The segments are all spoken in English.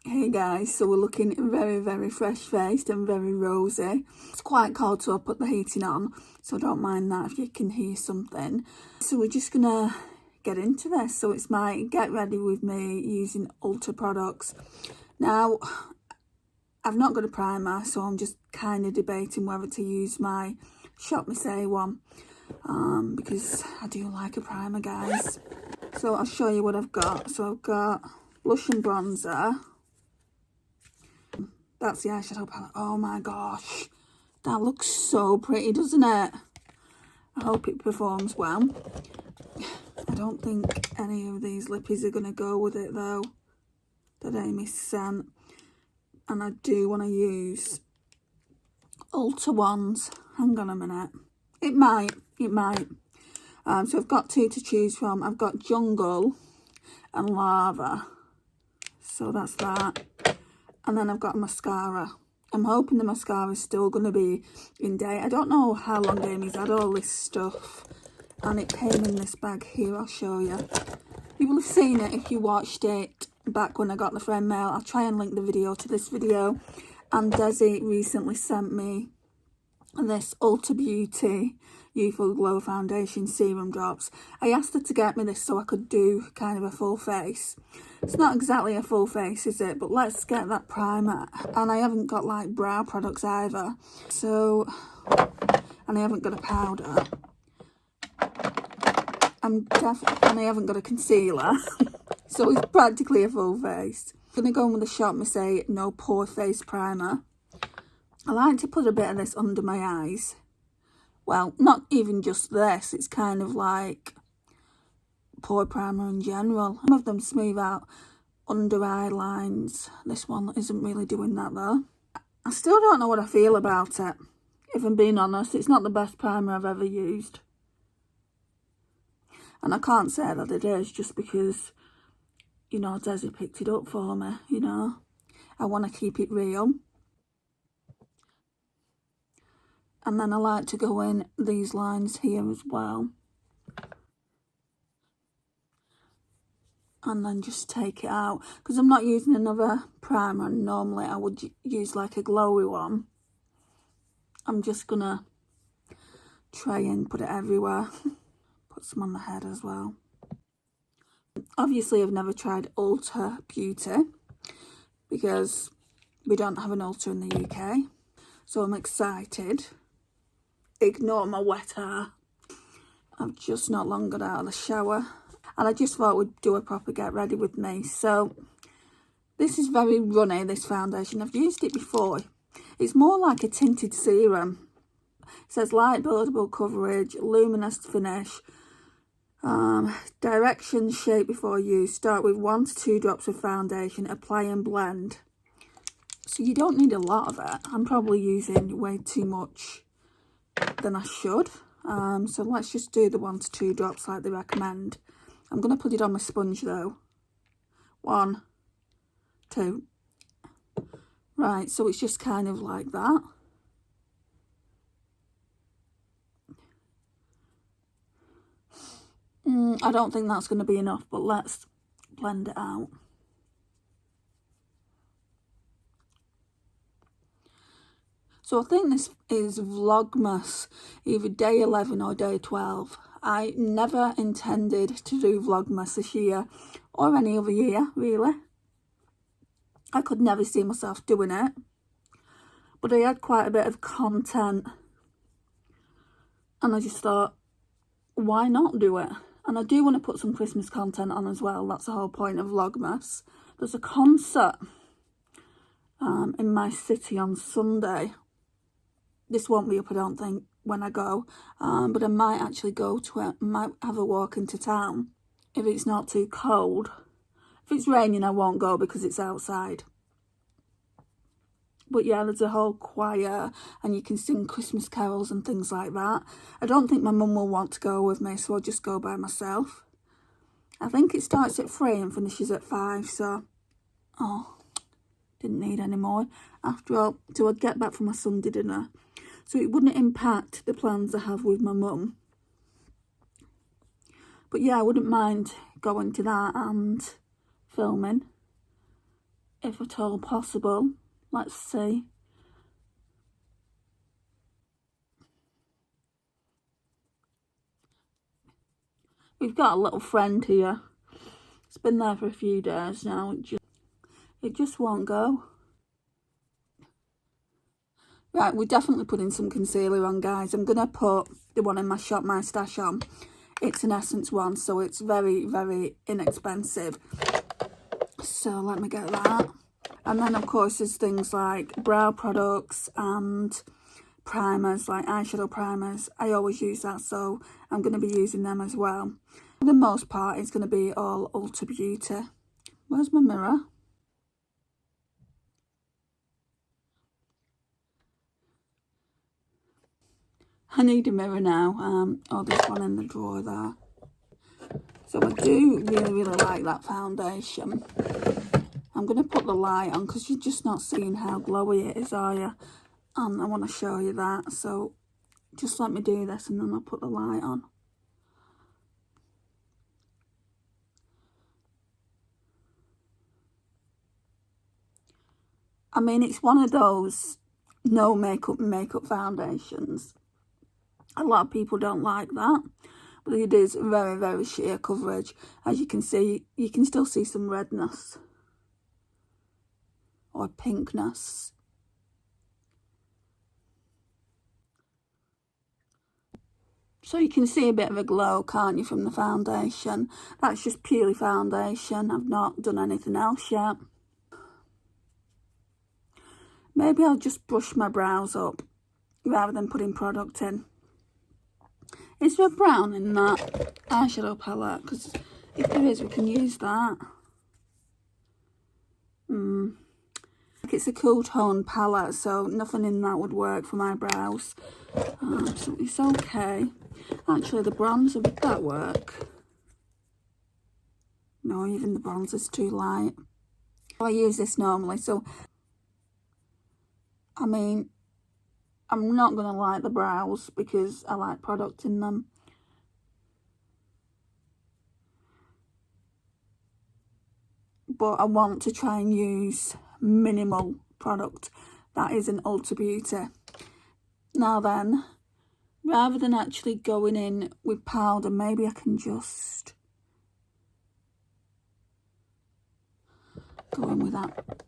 Hey guys, so we're looking very, very fresh-faced and very rosy. It's quite cold, so I'll put the heating on, so don't mind that if you can hear something. So we're just gonna get into this. So it's my get ready with me using Ulta products. Now, I've not got a primer, so I'm just kind of debating whether to use my Shop Me Say one, because I do like a primer, guys. So I'll show you what I've got. So I've got blush and bronzer. That's the eyeshadow palette. Oh my gosh, that looks so pretty, doesn't it? I hope it performs well. I don't think any of these lippies are going to go with it though, that Amy sent. And I do want to use Ulta ones. Hang on a minute. It might. So I've got two to choose from. I've got Jungle and Lava. So that's that. And then I've got a mascara. I'm hoping the mascara is still going to be in date. I don't know how long Amy's had all this stuff. And it came in this bag here. I'll show you. You will have seen it if you watched it back when I got the friend mail. I'll try and link the video to this video. And Desi recently sent me this Ulta Beauty Youthful Glow Foundation Serum Drops. I asked her to get me this so I could do kind of a full face. It's not exactly a full face, is it? But let's get that primer. And I haven't got like brow products either. So, and I haven't got a powder. And I haven't got a concealer. So it's practically a full face. I'm going to go in with the Shop Me Say No Pore Face Primer. I like to put a bit of this under my eyes. Well, not even just this. It's kind of like pore primer in general. Some of them smooth out under eye lines. This one isn't really doing that though. I still don't know what I feel about it. If I'm being honest, it's not the best primer I've ever used. And I can't say that it is just because, you know, Desi picked it up for me, you know. I want to keep it real. And then I like to go in these lines here as well. And then just take it out. Because I'm not using another primer. Normally I would use like a glowy one. I'm just going to try and put it everywhere. Put some on the head as well. Obviously I've never tried Ulta Beauty. Because we don't have an Ulta in the UK. So I'm excited. Ignore my wet hair. I've just not long got out of the shower. And I just thought we'd do a proper get ready with me. So this is very runny, this foundation. I've used it before. It's more like a tinted serum. It says light buildable coverage, luminous finish. Directions, shape before use. Start with 1 to 2 drops of foundation. Apply and blend. So you don't need a lot of it. I'm probably using way too much than I should. So let's just do the 1 to 2 drops like they recommend. I'm going to put it on my sponge though. 1, 2. Right, so it's just kind of like that. I don't think that's going to be enough, but let's blend it out. So I think this is Vlogmas, either day 11 or day 12. I never intended to do Vlogmas this year, or any other year, really. I could never see myself doing it. But I had quite a bit of content. And I just thought, why not do it? And I do want to put some Christmas content on as well. That's the whole point of Vlogmas. There's a concert in my city on Sunday. This won't be up, I don't think, when I go. But I might actually go to it. I might have a walk into town if it's not too cold. If it's raining, I won't go because it's outside. But yeah, there's a whole choir and you can sing Christmas carols and things like that. I don't think my mum will want to go with me, so I'll just go by myself. I think it starts at 3 and finishes at 5, so... Oh, didn't need any more. After all, so I'd get back for my Sunday dinner. So it wouldn't impact the plans I have with my mum. But yeah, I wouldn't mind going to that and filming. if at all possible. Let's see. We've got a little friend here. It's been there for a few days now. It just won't go. Right, we're definitely putting some concealer on, guys. I'm going to put the one in my shop, my stash on. It's an Essence one, so it's very, very inexpensive. So let me get that. And then, of course, there's things like brow products and primers, like eyeshadow primers. I always use that, so I'm going to be using them as well. For the most part, it's going to be all Ulta Beauty. Where's my mirror? I need a mirror now. Oh, there's one in the drawer there. So I do really, really like that foundation. I'm going to put the light on because you're just not seeing how glowy it is, are you? And I want to show you that. So just let me do this and then I'll put the light on. I mean, it's one of those no makeup foundations. A lot of people don't like that, but it is very, very sheer coverage. As you can see, you can still see some redness or pinkness. So you can see a bit of a glow, can't you, from the foundation? That's just purely foundation. I've not done anything else yet. Maybe I'll just brush my brows up rather than putting product in. Is there brown in that eyeshadow palette? Because if there is, we can use that. It's a cool tone palette, so nothing in that would work for my brows. So it's okay. Actually, the bronzer, would that work? No, even the bronzer's too light. I use this normally, so I mean, I'm not going to light the brows because I like product in them. But I want to try and use minimal product. That is an Ulta Beauty. Now then, rather than actually going in with powder, maybe I can just go in with that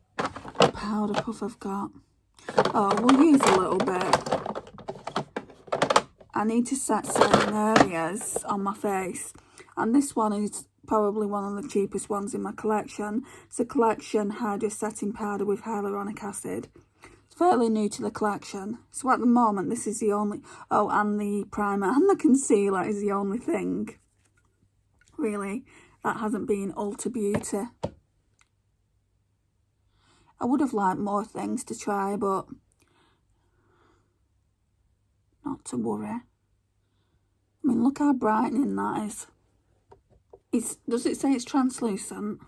powder puff I've got. Oh, we'll use a little bit. I need to set certain areas on my face. And this one is probably one of the cheapest ones in my collection. It's a collection Hydra setting powder with hyaluronic acid. It's fairly new to the collection. So at the moment, this is the only... Oh, and the primer and the concealer is the only thing, really, that hasn't been Ulta Beauty. I would have liked more things to try, but not to worry. I mean, look how brightening that is. Does it say it's translucent?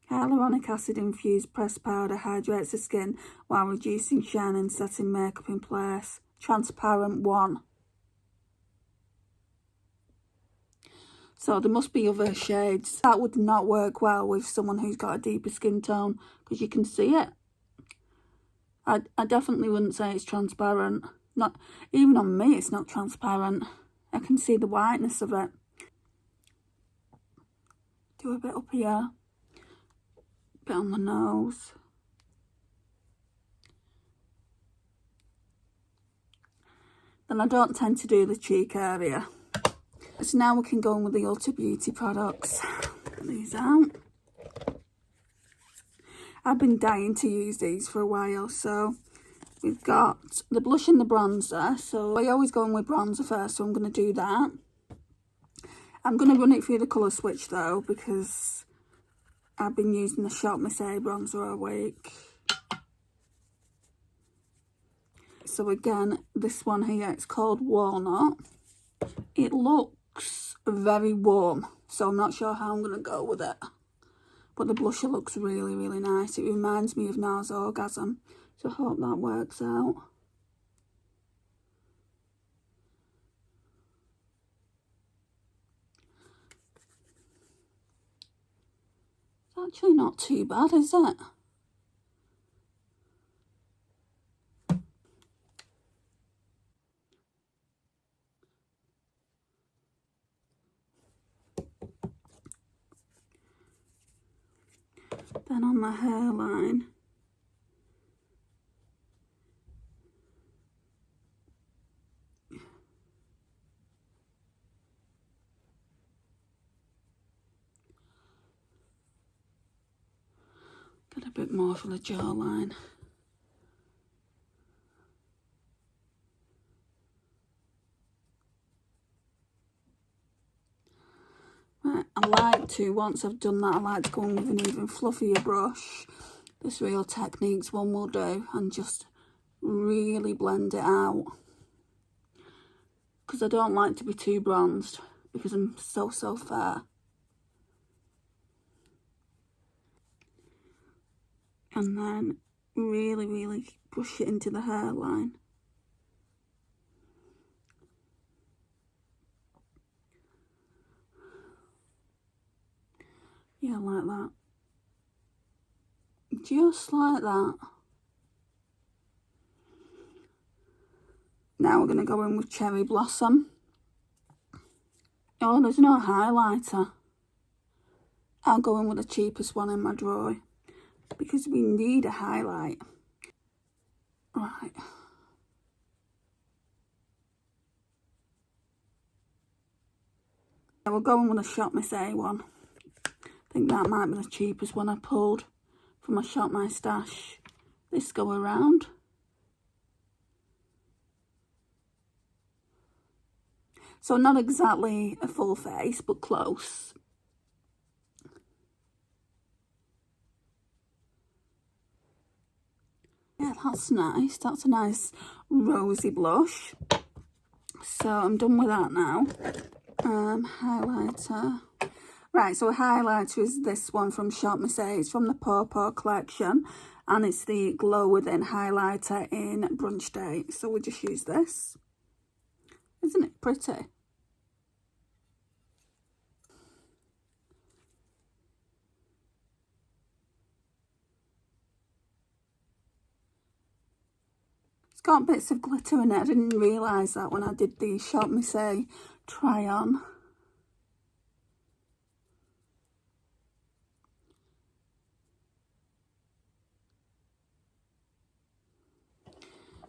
Hyaluronic acid infused pressed powder hydrates the skin while reducing shine and setting makeup in place. Transparent one. So there must be other shades. That would not work well with someone who's got a deeper skin tone because you can see it. I definitely wouldn't say it's transparent. Not even on me, it's not transparent. I can see the whiteness of it. Do a bit up here. Bit on the nose. Then I don't tend to do the cheek area. So now we can go in with the Ulta Beauty products. Get these out. I've been dying to use these for a while, so we've got the blush and the bronzer. So I always go in with bronzer first, so I'm going to do that. I'm going to run it through the colour switch though, because I've been using the Shop Missy bronzer all week. So again, this one here, it's called Walnut. It looks very warm, so I'm not sure how I'm going to go with it. But the blusher looks really, really nice. It reminds me of NARS Orgasm, so I hope that works out. Is Actually not too bad, is it? Then on my hairline, get a bit more for the jawline. Right, I like to, once I've done that, I like to go in with an even fluffier brush. This Real Techniques one will do, and just really blend it out. Because I don't like to be too bronzed, because I'm so fair. And then really push it into the hairline. Yeah, like that. Just like that. Now we're going to go in with Cherry Blossom. Oh, there's no highlighter. I'll go in with the cheapest one in my drawer, because we need a highlight. Right. We're going with a Shop Miss A one. I think that might be the cheapest one I pulled from my Shop My Stash this go around. So not exactly a full face, but close. Yeah, that's nice. That's a nice rosy blush. So I'm done with that now. Highlighter. Right, so a highlighter is this one from Shop Miss A. It's from the Paw collection, and it's the Glow Within highlighter in Brunch Day. So we'll just use this. Isn't it pretty? It's got bits of glitter in it. I didn't realise that when I did the Shop Miss A try on.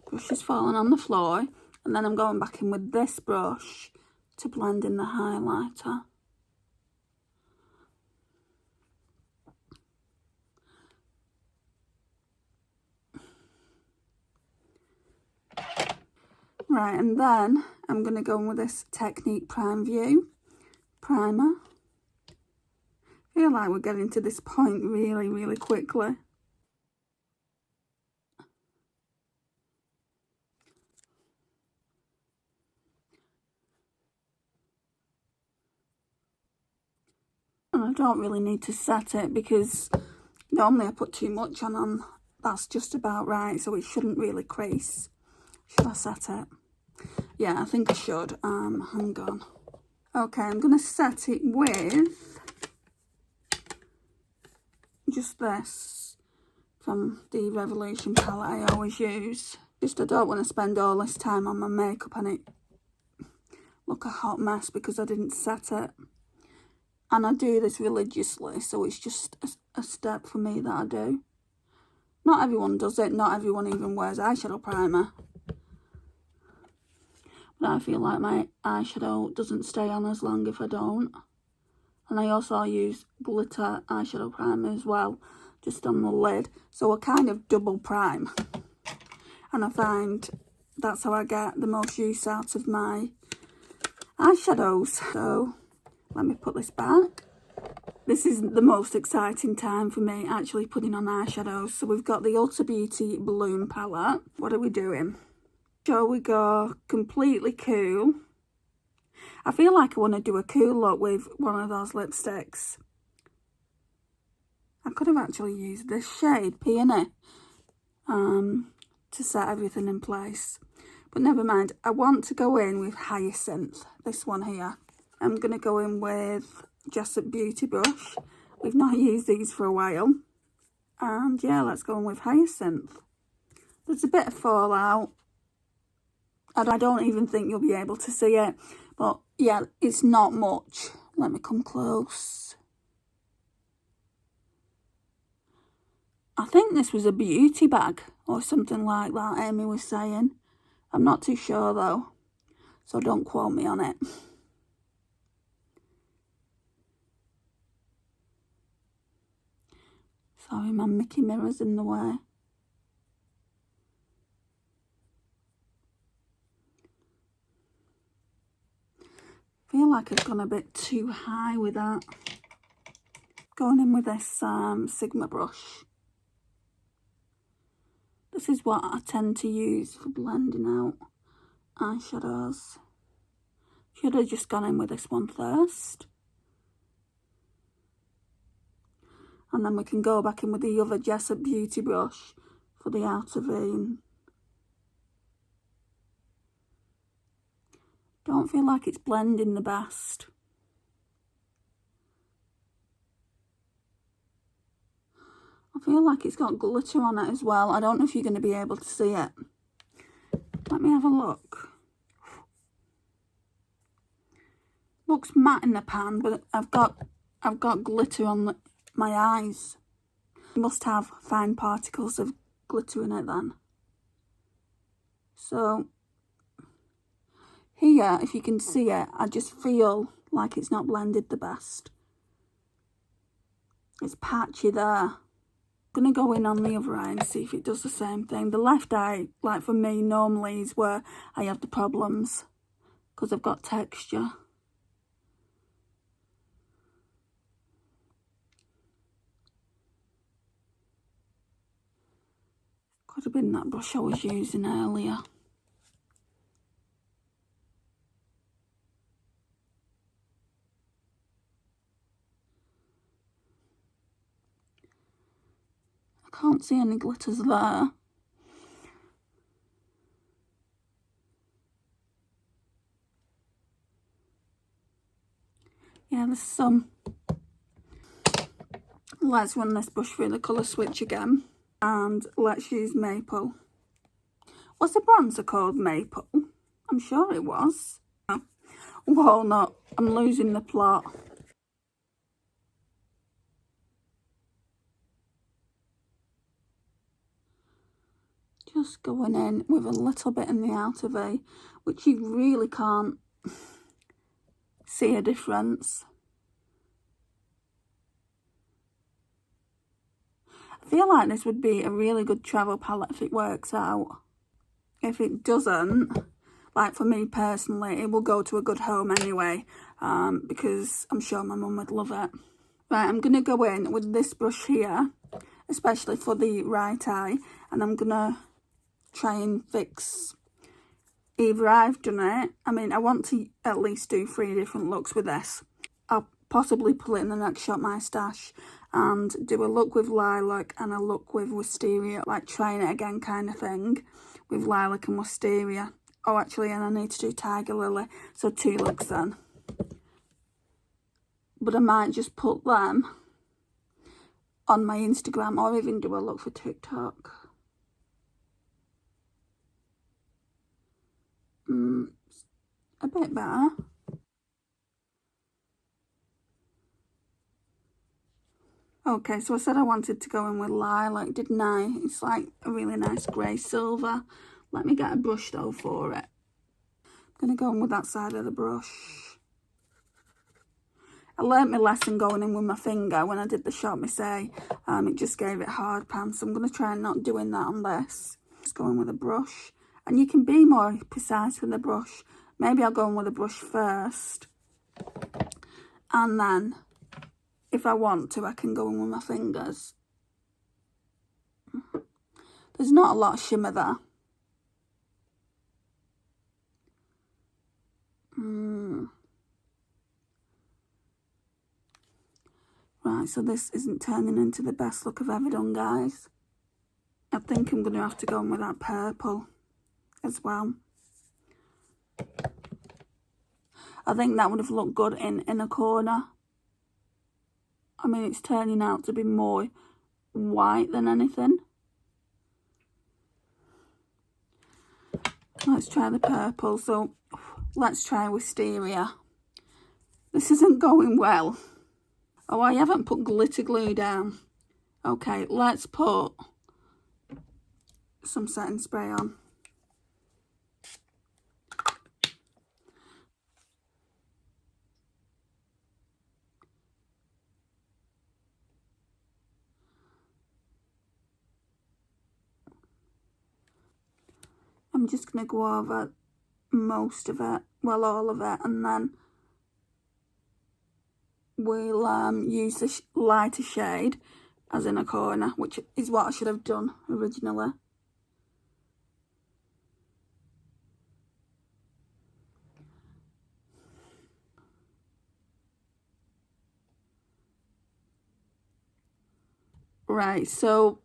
Brush is falling on the floor, and then I'm going back in with this brush to blend in the highlighter. Right, and then I'm going to go in with this Technic Prime View primer. I feel like we're getting to this point really quickly. And I don't really need to set it, because normally I put too much on and that's just about right, so it shouldn't really crease. Should I set it? Yeah, I think I should. Hang on. Okay, I'm going to set it with just this from the Revolution palette I always use. Just I don't want to spend all this time on my makeup and it look a hot mess because I didn't set it. And I do this religiously, so it's just a step for me that I do. Not everyone does it. Not everyone even wears eyeshadow primer. But I feel like my eyeshadow doesn't stay on as long if I don't. And I also use glitter eyeshadow primer as well, just on the lid. So I kind of double prime. And I find that's how I get the most use out of my eyeshadows. So let me put this back. This is the most exciting time for me, actually putting on eyeshadows. So we've got the Ulta Beauty Bloom palette. What are we doing? Shall we go completely cool? I feel like I want to do a cool look with one of those lipsticks. I could have actually used this shade, Peony, to set everything in place. But never mind, I want to go in with Hyacinth, this one here. I'm going to go in with Jessup Beauty brush. We've not used these for a while. And yeah, let's go on with Hyacinth. There's a bit of fallout. I don't even think you'll be able to see it. But yeah, it's not much. Let me come close. I think this was a beauty bag or something like that, Amy was saying. I'm not too sure though, so don't quote me on it. Sorry, my Mickey mirror's in the way. I feel like I've gone a bit too high with that. Going in with this Sigma brush. This is what I tend to use for blending out eyeshadows. Should have just gone in with this one first. And then we can go back in with the other Jessup Beauty brush for the outer V. Don't feel like it's blending the best. I feel like it's got glitter on it as well. I don't know if you're going to be able to see it. Let me have a look. Looks matte in the pan, but I've got glitter on my eyes. It must have fine particles of glitter in it then. So here, if you can see it, I just feel like it's not blended the best. It's patchy there. Gonna go in on the other eye and see if it does the same thing. The left eye, like for me, normally is where I have the problems because I've got texture. Could have been that brush I was using earlier. I can't see any glitters there. Yeah, there's some. Let's run this brush through the colour switch again. And let's use Maple. Was the bronzer called Maple? I'm sure it was. Oh, Walnut. I'm losing the plot. Just going in with a little bit in the outer V, which you really can't see a difference. I feel like this would be a really good travel palette if it works out. If it doesn't, like for me personally, it will go to a good home anyway, because I'm sure my mum would love it. Right, I'm going to go in with this brush here, especially for the right eye, and I'm going to try and fix. Either I've done it, I mean, I want to at least do 3 different looks with this. I'll possibly pull it in the next Shop My Stash and do a look with lilac and a look with wisteria, like trying it again kind of thing, with lilac and wisteria. Oh, actually, and I need to do Tiger Lily, so 2 looks then. But I might just put them on my Instagram or even do a look for TikTok. A bit better. Okay, so I said I wanted to go in with lilac, didn't I? It's like a really nice grey silver. Let me get a brush though for it. I'm going to go in with that side of the brush. I learnt my lesson going in with my finger when I did the Shop Me Say. It just gave it hard pan, so I'm going to try not doing that on this. Just go in with a brush. And you can be more precise with the brush. Maybe I'll go in with a brush first. And then, if I want to, I can go in with my fingers. There's not a lot of shimmer there. Right, so this isn't turning into the best look I've ever done, guys. I think I'm going to have to go in with that purple as well. I think that would have looked good in a corner. I mean, it's turning out to be more white than anything. Let's try the purple. So let's try Wisteria. This isn't going well. Oh, I haven't put glitter glue down. Okay, let's put some setting spray on. I'm just going to go over most of it, well, all of it, and then we'll use the lighter shade as in a corner, which is what I should have done originally. Right, so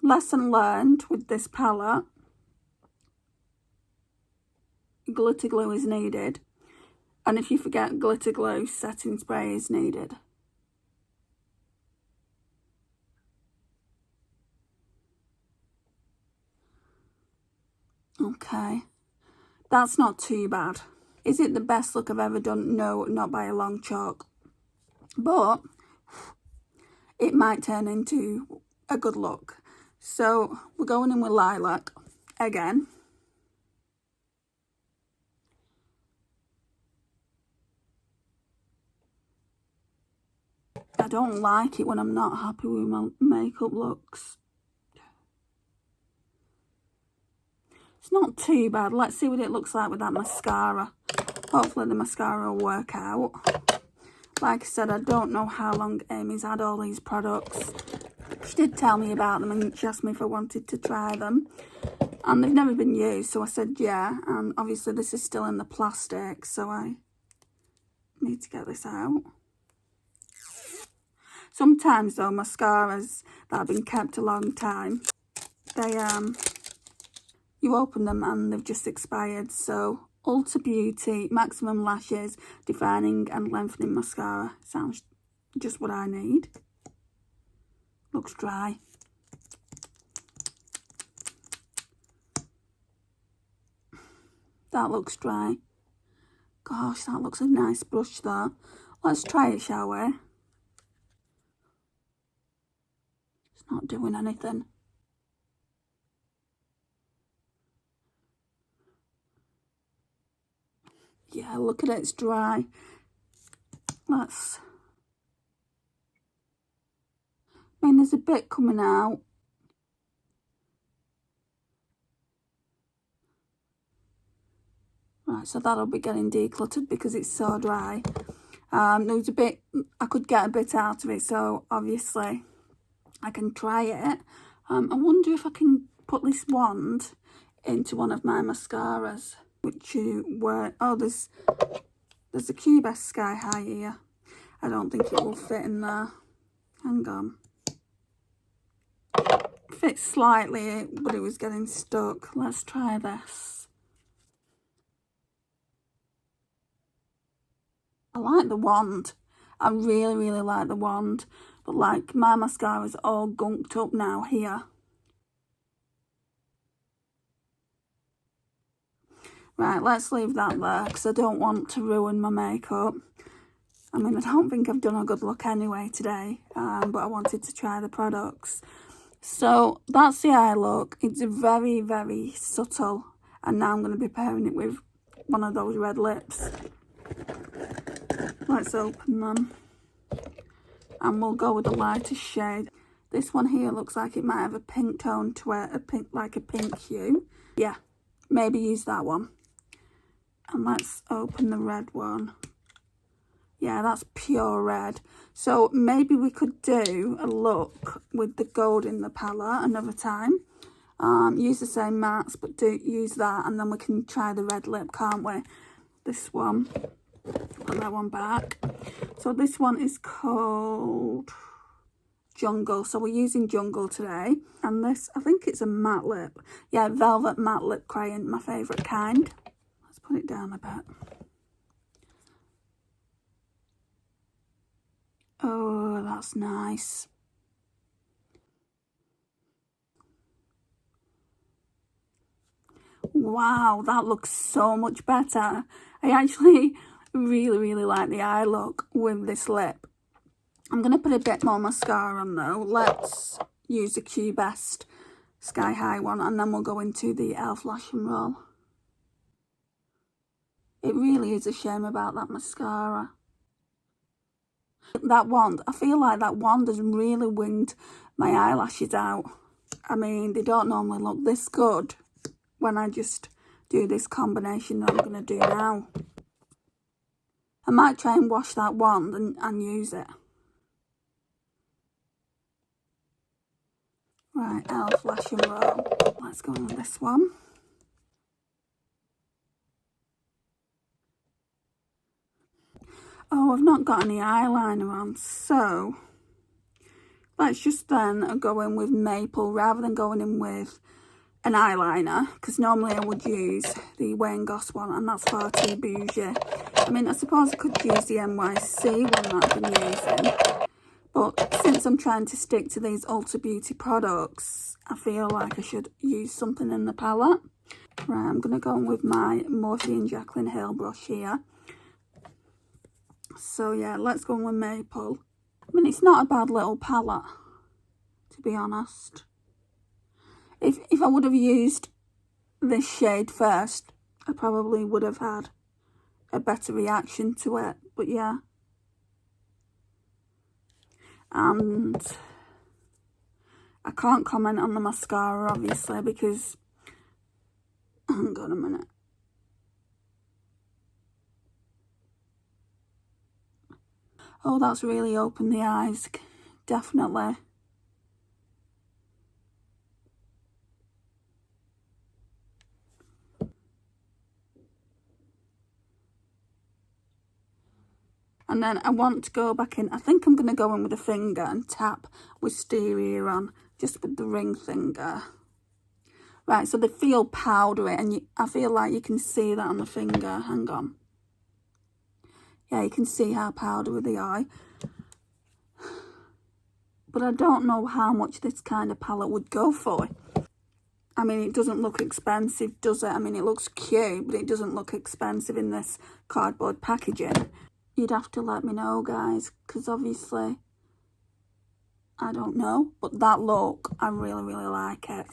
lesson learned with this palette, glitter glue is needed, and if you forget glitter glue, setting spray is needed. Okay, that's not too bad. Is it the best look I've ever done? No, not by a long chalk, but it might turn into a good look. So we're going in with lilac again. I don't like it when I'm not happy with my makeup looks. It's not too bad. Let's see what it looks like with that mascara. Hopefully the mascara will work out. Like I said, I don't know how long Amy's had all these products. She did tell me about them and she asked me if I wanted to try them. And they've never been used, so I said yeah. And obviously this is still in the plastic, so I need to get this out. Sometimes though, mascaras that have been kept a long time, they you open them and they've just expired. So Ulta Beauty Maximum Lashes Defining and Lengthening Mascara. Sounds just what I need. Looks dry. That looks dry. Gosh, that looks a nice brush though. Let's try it, shall we? It's not doing anything. Yeah, look at it, it's dry. I mean, there's a bit coming out. Right, so that'll be getting decluttered because it's so dry. There was a bit, I could get a bit out of it, so obviously I can try it. I wonder if I can put this wand into one of my mascaras. Which oh, there's a Cubest Sky High here. I don't think it will fit in there. Hang on. Fits slightly, but it was getting stuck. Let's try this. I like the wand. I really, really like the wand. But like, my mascara's all gunked up now here. Right, let's leave that there because I don't want to ruin my makeup. I mean, I don't think I've done a good look anyway today, but I wanted to try the products. So that's the eye look. It's very, very subtle. And now I'm going to be pairing it with one of those red lips. Let's open them. And we'll go with the lightest shade. This one here looks like it might have a pink tone to it, like a pink hue. Yeah, maybe use that one. And let's open the red one. Yeah, that's pure red. So maybe we could do a look with the gold in the palette another time. Use the same mattes, but use that, and then we can try the red lip, can't we? This one. Put that one back. So this one is called Jungle. So we're using Jungle today. And this, I think it's a matte lip. Yeah, Velvet Matte Lip Crayon, my favourite kind. Let's put it down a bit. that's nice. Wow, that looks so much better. I actually really like the eye look with this lip. I'm going to put a bit more mascara on though. Let's use the Q Best Sky High one, and then we'll go into the e.l.f. Lash and Roll. It really is a shame about that mascara. That wand, I feel like that wand has really winged my eyelashes out. I mean, they don't normally look this good when I just do this combination that I'm going to do now. I might try and wash that wand and use it. Right, e.l.f. Lash and Roll. Let's go on with this one. Oh, I've not got any eyeliner on, so let's just then go in with Maple rather than going in with an eyeliner, because normally I would use the Wayne Goss one, and that's far too bougie. I mean, I suppose I could use the NYC one that I've been using, but since I'm trying to stick to these Ulta Beauty products, I feel like I should use something in the palette. Right, I'm going to go in with my Morphe and Jaclyn Hill brush here. So yeah, let's go in with Maple. I mean, it's not a bad little palette, to be honest. If I would have used this shade first, I probably would have had a better reaction to it. But yeah. And I can't comment on the mascara, obviously, because... Hang on a minute. Oh, that's really opened the eyes. Definitely. And then I want to go back in. I think I'm going to go in with a finger and tap wisteria on, just with the ring finger. Right, so they feel powdery, and I feel like you can see that on the finger. Hang on. Yeah, you can see how powdery they are. But I don't know how much this kind of palette would go for. I mean, it doesn't look expensive, does it? I mean, it looks cute, but it doesn't look expensive in this cardboard packaging. You'd have to let me know, guys, because obviously, I don't know. But that look, I really like it.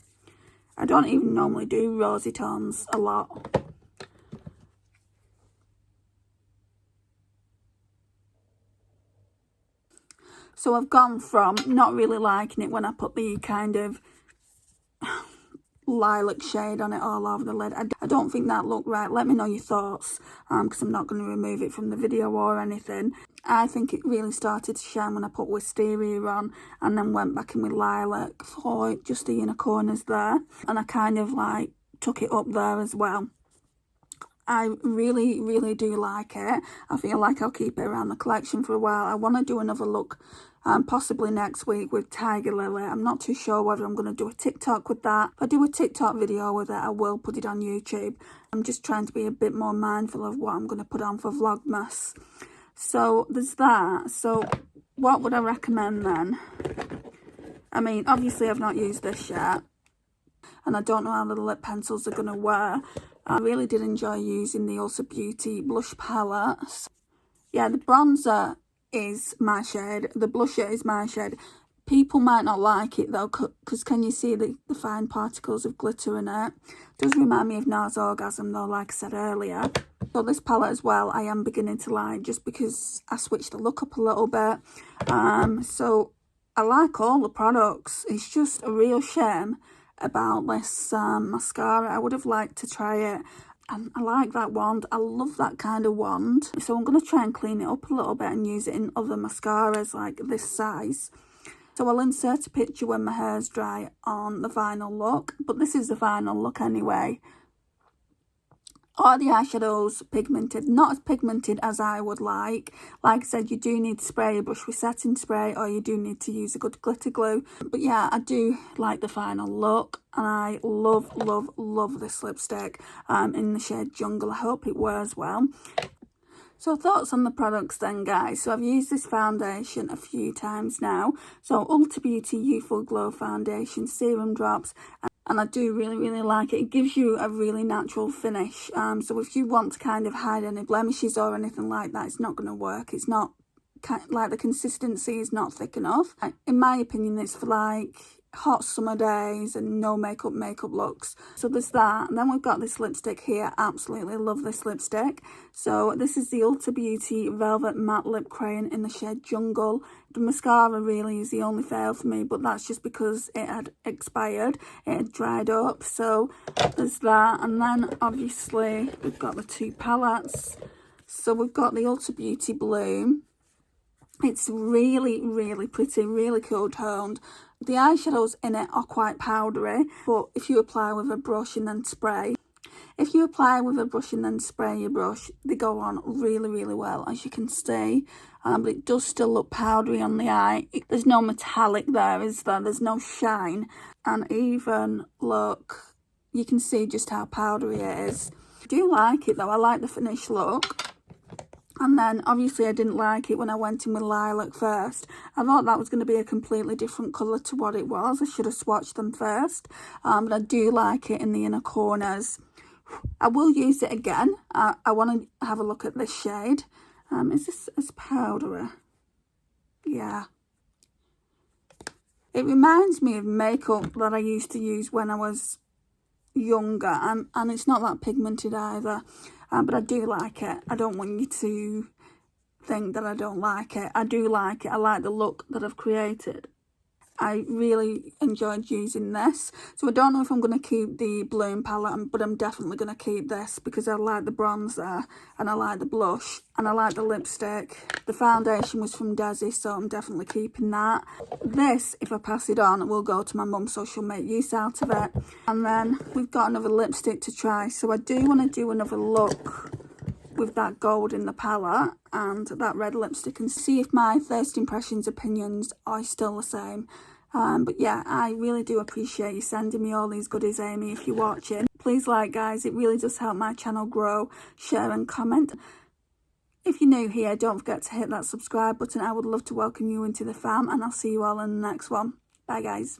I don't even normally do rosy tones a lot. So I've gone from not really liking it when I put the kind of lilac shade on it all over the lid. I don't think that looked right. Let me know your thoughts, because I'm not going to remove it from the video or anything. I think it really started to shine when I put wisteria on, and then went back in with lilac for just the inner corners there, and I kind of like took it up there as well. I really do like it. I feel like I'll keep it around the collection for a while. I want to do another look possibly next week with Tiger Lily. I'm not too sure whether I'm going to do a TikTok with that. If I do a TikTok video with it, I will put it on YouTube. I'm just trying to be a bit more mindful of what I'm going to put on for Vlogmas. So there's that. So what would I recommend then? I mean, obviously I've not used this yet, and I don't know how the lip pencils are going to wear. I really did enjoy using the Ulta Beauty blush palettes. Yeah, the bronzer is my shade. The blusher is my shade. People might not like it though, because can you see the fine particles of glitter in it? It does remind me of NARS Orgasm though, like I said earlier. So this palette as well, I am beginning to like, just because I switched the look up a little bit. So I like all the products. It's just a real shame about this mascara. I would have liked to try it, and I like that wand. I love that kind of wand. So I'm going to try and clean it up a little bit and use it in other mascaras like this size. So I'll insert a picture when my hair's dry on the final look, but this is the final look anyway. Are the eyeshadows pigmented? Not as pigmented as I would like. Like I said, you do need to spray a brush with setting spray, or you do need to use a good glitter glue. But yeah, I do like the final look, and I love this lipstick in the shade Jungle. I hope it wears well. So thoughts on the products then, guys. So I've used this foundation a few times now. So Ulta Beauty Youthful Glow Foundation Serum Drops. And I do really like it. It gives you a really natural finish. So if you want to kind of hide any blemishes or anything like that, it's not going to work. It's not, like, the consistency is not thick enough. In my opinion, it's for like hot summer days and no makeup looks. So there's that. And then we've got this lipstick here. Absolutely love this lipstick. So this is the Ulta Beauty Velvet Matte Lip Crayon in the shade Jungle. The mascara really is the only fail for me, but that's just because it had expired. It had dried up. So there's that. And then obviously we've got the two palettes. So we've got the Ulta Beauty Bloom. It's really pretty, really cool toned. The eyeshadows in it are quite powdery, but if you apply with a brush and then spray, your brush, they go on really well, as you can see. But it does still look powdery on the eye. There's no metallic there, is there? There's no shine. And even, look, you can see just how powdery it is. I do like it though. I like the finished look. And then, obviously, I didn't like it when I went in with lilac first. I thought that was going to be a completely different colour to what it was. I should have swatched them first. But I do like it in the inner corners. I will use it again. I want to have a look at this shade. Is this as powdery? Yeah. It reminds me of makeup that I used to use when I was younger. And it's not that pigmented either. But I do like it. I don't want you to think that I don't like it. I do like it. I like the look that I've created. I really enjoyed using this. So I don't know if I'm going to keep the Bloom palette, but I'm definitely going to keep this because I like the bronzer and I like the blush and I like the lipstick. The foundation was from Desi, so I'm definitely keeping that. This, if I pass it on, will go to my mum, so she'll make use out of it. And then we've got another lipstick to try. So I do want to do another look with that gold in the palette and that red lipstick and see if my first impressions opinions are still the same. But yeah, I really do appreciate you sending me all these goodies, Amy, if you're watching. Please like, guys, it really does help my channel grow. Share and comment. If you're new here, don't forget to hit that subscribe button. I would love to welcome you into the fam, and I'll see you all in the next one. Bye, guys.